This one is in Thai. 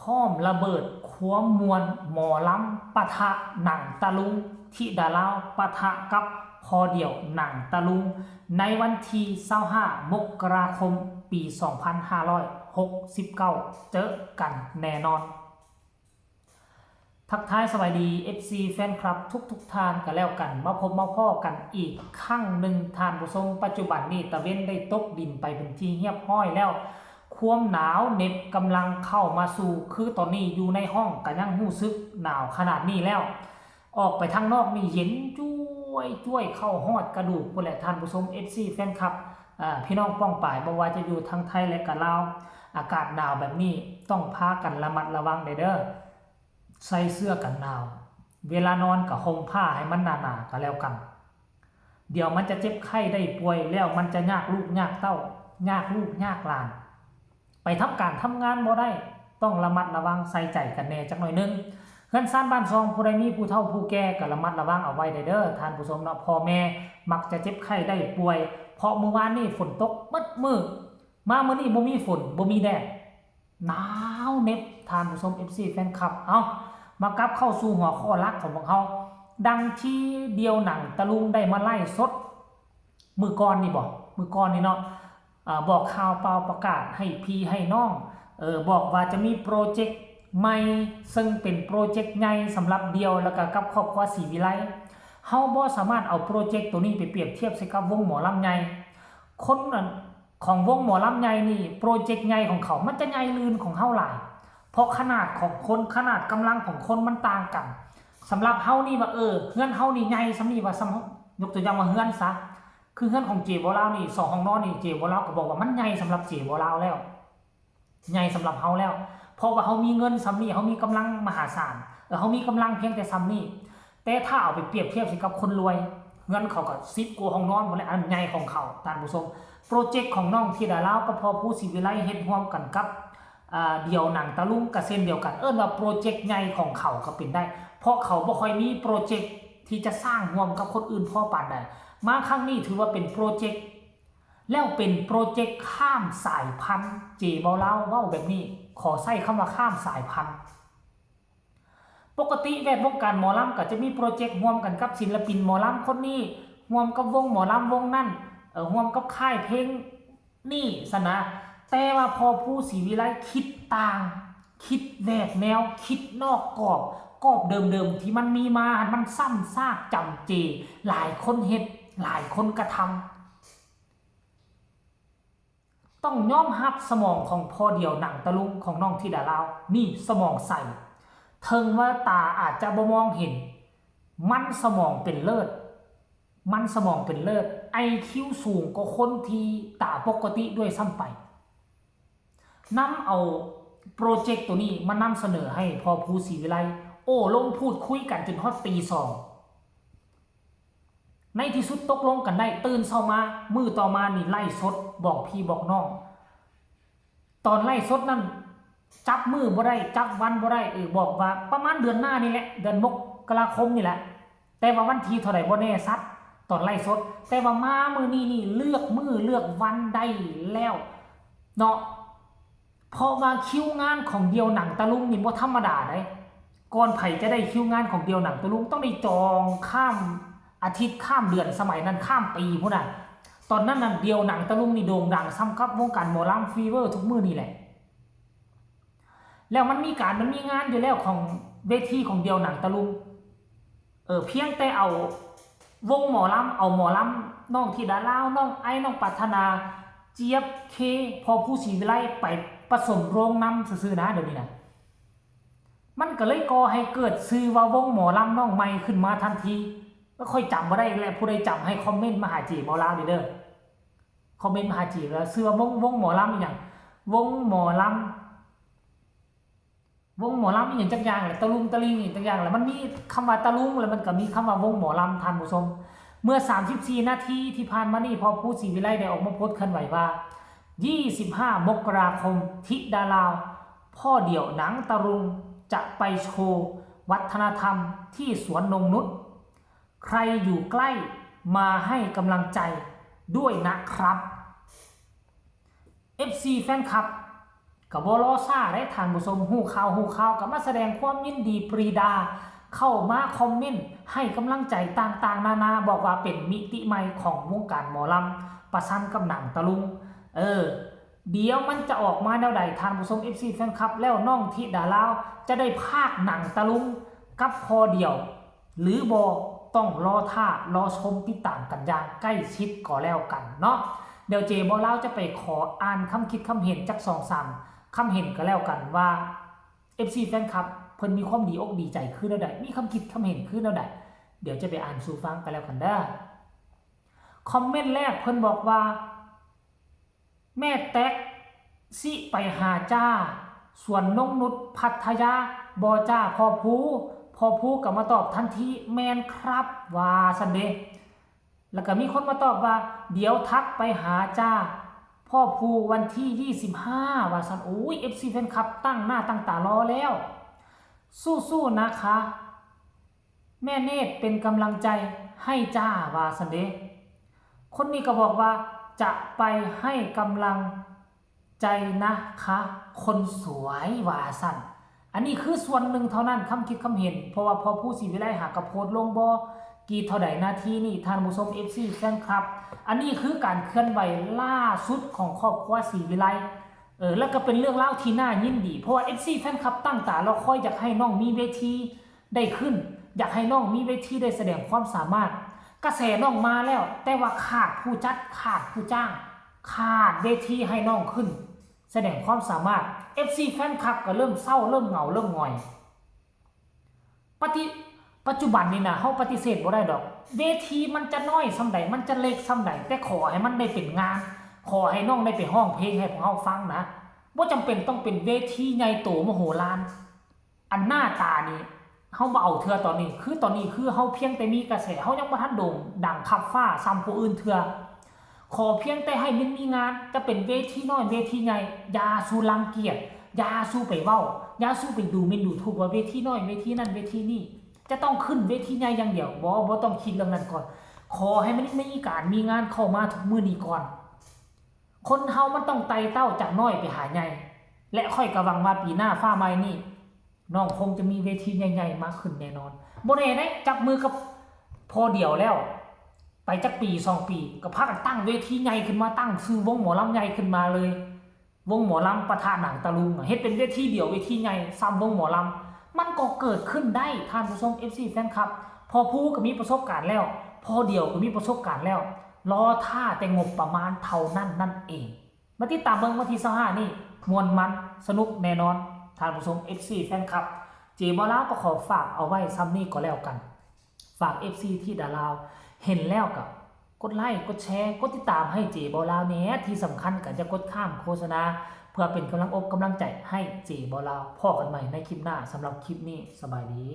พร้อมระเบิดความมวลหมอลำปะทะหนังตะลุงธิดาลาวปะทะกับพอเดี่ยวหนังตะลุงในวันที่25 มกราคม ปี 2569 เจอกันแน่นอน ทักทายสวัสดี FC แฟนคลับทุกท่านกันแล้วกันมาพบมาพ่อกันอีกครั้งหนึ่งท่านผู้ชมปัจจุบันนี้ตะเว้นได้ตกดินไปเป็นที่เรียบร้อยแล้วความหนาวเหน็บกำลังเข้ามาสู่คือตอนนี้อยู่ในห้องก็ยังรู้สึกหนาวขนาดนี้แล้วออกไปทางนอกนี่เย็นจ้วยเข้าฮอดกระดูกพุ่นแหละท่านผู้ชม FC แฟนคลับพี่น้องป้องป่ายบ่ว่าจะอยู่ทางไทยและก็ลาวอากาศหนาวแบบนี้ต้องพากันระมัดระวังเด้อใส่เสื้อกันหนาวเวลานอนกับห่มผ้าให้มันหนาๆก็แล้วกันเดี๋ยวมันจะเจ็บไข้ได้ป่วยแล้วมันจะยากลูกยากเต้ายากลูกยากหลานไปทำการทำงานบ่ได้ต้องระมัดระวังใส่ใจกันแน่จักหน่อยนึงเฮือนซ่านบ้านซองผู้ใดมีผู้เฒ่าผู้แก่ก็ระมัดระวังเอาไว้เด้อท่านผู้ชมเนาะพ่อแม่มักจะเจ็บไข้ได้ป่วยเพราะเมื่อวานนี้ฝนตกมืดมื้อมามื้อนี้บ่มีฝนบ่มีแดดหนาวเหน็บท่านผู้ชม FC แฟนคลับมากลับเข้าสู่หัวข้อหลักของพวกเขาดังที่เดียวหนังตะลุงได้มาไล่สดมือก่อนนี่เนาะบอกข่าวเปล่าประกาศให้พี่ให้น้องบอกว่าจะมีโปรเจกต์ใหม่ซึ่งเป็นโปรเจกต์ใหญ่สำหรับเดียวแล้วก็กับครอบครัวศรีวิไลเฮาบ่สามารถเอาโปรเจกต์ตัวนี้ไปเปรียบเทียบใส่กับวงหมอลำใหญ่คนของวงหมอลำใหญ่นี่โปรเจกต์ใหญ่ของเขามันจะใหญ่ลื่นของเฮาหลายเพราะขนาดของคนขนาดกำลังของคนมันต่างกันสำหรับเฮานี่ว่าเฮือนเฮานี่ใหญ่สำนี่ว่ายกตัวอย่างว่าเฮือนซะคือเฮือนของเจบ่ลาวนี่2ห้องนอนนี่เจบ่ลาวก็บอกว่ามันใหญ่สำหรับเจบ่ลาวแล้วใหญ่สำหรับเฮาแล้วเพราะว่าเฮามีเงินสำนี่เฮามีกำลังมหาศาลเฮามีกำลังเพียงแต่สำนี่แต่ถ้าเอาไปเปรียบเทียบกับคนรวยเงินเขาก็10กว่าห้องนอนหมดแล้วอันใหญ่ของเขาท่านผู้ชมโปรเจกต์ของน้องธิดาลาวกับพ่อผู้ศรีวิไลเฮ็ดร่วมกันกับเดี่ยวหนังตะลุงกับเส้นเดียวกันว่าโปรเจกต์ใหญ่ของเขาก็เป็นได้เพราะเขาบ่ค่อยมีโปรเจกต์ที่จะสร้างร่วมกับคนอื่นพ่อปานใดมาครั้งนี้ถือว่าเป็นโปรเจกต์แล้วเป็นโปรเจกต์ข้ามสายพันธุ์เจบ่เล่าเว้าแบบนี้ขอใช้คำว่าข้ามสายพันธุ์ปกติแวดวงการหมอลำก็จะมีโปรเจกต์ร่วมกันกับศิลปินหมอลำคนนี้ร่วมกับวงหมอลำวงนั้นร่วมกับค่ายเพลงนี่ซะนะแต่ว่าพอผู้ศรีวิไลคิดต่างคิดแหวกแนวคิดนอกกรอบเดิมๆที่มันมีมามันซ้ำซากจำเจหลายคนเฮ็ดหลายคนกระทำต้องยอมรับสมองของพ่อเดียวหนังตะลุงของน้องธิดาลาวนี่สมองใสถึงว่าตาอาจจะบ่มองเห็นมันสมองเป็นเลิศIQ สูงกว่าคนที่ตาปกติด้วยซ้ำไปนำเอาโปรเจกต์ตัวนี้มานำเสนอให้พอผู้ศรีวิไลลงพูดคุยกันจนฮอดตี 2ในที่สุดตกลงกันได้ตื่นเช้ามามื้อต่อมานี่ไล่สดบอกพี่บอกน้องตอนไล่สดนั้นจับมื้อบ่ได้จับวันบ่ได้บอกว่าประมาณเดือนหน้านี่แหละเดือนมกราคมนี่แหละแต่ว่าวันที่เท่าไหร่บ่แน่ชัดตอนไล่สดแต่ว่ามามื้อนี้นี่เลือกมื้อเลือกวันได้แล้วเนาะเพราะว่าคิวงานของเดียวหนังตะลุงนี่บ่ธรรมดาเด้ก่อนไผจะได้คิวงานของเดียวหนังตะลุงต้องได้จองข้ามอาทิตย์ข้ามเดือนสมัยนั้นข้ามปีพุ่นน่ะตอนนั้นน่ะเดียวหนังตะลุงนี่โด่งดังซ้ำกับวงการหมอลำฟีเวอร์ทุกมื้อนี่แหละแล้วมันมีงานอยู่แล้วของเวทีของเดียวหนังตะลุงเพียงแต่เอาวงหมอลำเอาหมอลำน้องธิดาลาวน้องไอ้น้องปรารถนาเจี๊ยบเคพอผู้ศรีวิไลไปผสมโรงนำซื่อๆนะเดี๋ยวนี้นะมันก็เลยก่อให้เกิดชื่อว่าวงหมอลำน้องใหม่ขึ้นมาทันทีก็ค่อยจำบ่ได้แล้วผู้ใดจำให้คอมเมนต์มาหาจีบ่ลาวเด้อคอมเมนต์มาหาจีแล้วชื่อว่าวงหมอลำอีหยังวงหมอลำอีหยังจักอย่างแหละตะลุงตะลิงอีหยังจักอย่างแหละมันมีคำว่าตะลุงแล้วมันก็มีคำว่าวงหมอลำท่านผู้ชมเมื่อ34นาทีที่ผ่านมานี่พอผู้ศรีวิไลได้ออกมาโพสต์เคลื่อนไหวว่า25 มกราคมธิดาลาวพ่อเดี่ยวหนังตะลุงจะไปโชว์วัฒนธรรมที่สวนนงนุชใครอยู่ใกล้มาให้กำลังใจด้วยนะครับ FC แฟนคลับ ก็บ่รอช้าได้ท่านผู้ชมฮู้ข่าวก็มาแสดงความยินดีปรีดาเข้ามาคอมเมนต์ให้กำลังใจต่างๆนานาบอกว่าเป็นมิติใหม่ของวงการหมอลำประชันกับหนังตะลุงเดี๋ยวมันจะออกมาแนวใดท่านผู้ชม FC แฟนคลับแล้วน้องธิดาลาวจะได้พากหนังตะลุงกับพอเดียวหรือบ่ต้องรอชมติดตามกันอย่างใกล้ชิดก็แล้วกันเนาะเดี๋ยวเจบ่ลาวจะไปขออ่านคำคิดคำเห็นจาก 2-3 คำเห็นก็แล้วกันว่า FC แฟนคลับเพิ่นมีความดีอกดีใจคือแนวใดมีคำคิดคำเห็นคือแนวใดเดี๋ยวจะไปอ่านสู่ฟังกันแล้วกันเด้อคอมเมนต์แรกเพิ่นบอกว่าแม่แต๊กสิไปหาจ้าส่วนน้องนุชพัทยาบอจ้าพอผู้ก็มาตอบทันทีแมนครับว่าซันเดแล้วก็มีคนมาตอบว่าเดี๋ยวทักไปหาจ้าพ่อภูวันที่25ว่าซันโอ้ย FC แฟนคลับตั้งหน้าตั้งตารอแล้วสู้ๆนะคะแม่เนตรเป็นกำลังใจให้จ้าว่าซันเดคนนี้ก็บอกว่าจะไปให้กำลังใจนะคะคนสวยว่าสั่นอันนี้คือส่วนหนึ่งเท่านั้นคำคิดคำเห็นเพราะว่าพอผู้ศรีวิไลหากระโพดลงบอกี่เท่าใดนาทีนี่ท่านผู้ชม FC แฟนคลับอันนี้คือการเคลื่อนไหวล่าสุดของครอบครัวศรีวิไลแล้วก็เป็นเรื่องเล่าที่น่ายินดีเพราะว่า FC แฟนคลับตั้งตาเราคอยอยากให้น้องมีเวทีได้ขึ้นอยากให้น้องมีเวทีได้แสดงความสามารถกระแสน้องมาแล้วแต่ว่าขาดผู้จัดขาดผู้จ้างขาดเวทีให้น้องขึ้นแสดงความสามารถ FC แฟนคลับก็เริ่มเศร้าเริ่มเหงาเริ่มหงอยปัจจุบันนี่นะเฮาปฏิเสธบ่ได้ดอกเวทีมันจะน้อยส่ำใดมันจะเล็กส่ำใดแต่ขอให้มันได้เป็นงานขอให้น้องได้ไปร้องเพลงให้พวกเฮาฟังนะบ่จำเป็นต้องเป็นเวทีใหญ่โตมโหฬารอันหน้าตานี่เฮาบ่เอาเทื่อตอนนี้คือเฮาเพียงแต่มีกระแสเฮายังบ่ทันโด่งดังคับฟ้าซ้ำผู้อื่นเทื่อขอเพียงแต่ให้มันมีงานจะเป็นเวทีน้อยเวทีใหญ่อย่าสู้รังเกียจอย่าสู้ไปเว้าอย่าสู้ไปดูหมิ่นดูถูกว่าเวทีน้อยเวทีนั้นเวทีนี้จะต้องขึ้นเวทีใหญ่อย่างเดียวบ่ต้องคิดเรื่องนั้นก่อนขอให้มันมีการมีงานเข้ามาทุกมื้อนี้ก่อนคนเฮามันต้องไต่เต้าจากน้อยไปหาใหญ่และค่อยกระวังว่าปีหน้าฟ้าใหม่นี่น้องคงจะมีเวทีใหญ่ๆมากขึ้นแน่นอนบ่แน่ได้จับมือกับพอเดียวแล้วไปจักปี2ปีก็พากันตั้งเวทีใหญ่ขึ้นมาตั้งชื่อวงหมอลำใหญ่ขึ้นมาเลยวงหมอลำปะทะหนังตะลุงเฮ็ดเป็นเวทีเดียวเวทีใหญ่ซ้ำวงหมอลำมันก็เกิดขึ้นได้ท่านผู้ชม FC แฟนคลับพอผู้ก็มีประสบการณ์แล้วพอเดียวก็มีประสบการณ์แล้วรอท่าแต่งบประมาณเท่านั้นนั่นเองมาติดตามเบิ่งวันที่25นี่ม่วนมันสนุกแน่นอนท่านผู้ชม FC แฟนคลับเจบ่ลาวก็ขอฝากเอาไว้ซ้ำนี้ก็แล้วกันฝาก FC ที่ดาลาวเห็นแล้วกับกดไลค์กดแชร์กดติดตามให้เจบ่ลาวแหน่ที่สำคัญก็จะกดข้ามโฆษณาเพื่อเป็นกำลังใจให้เจบ่ลาวพอกันใหม่ในคลิปหน้าสำหรับคลิปนี้สบายดี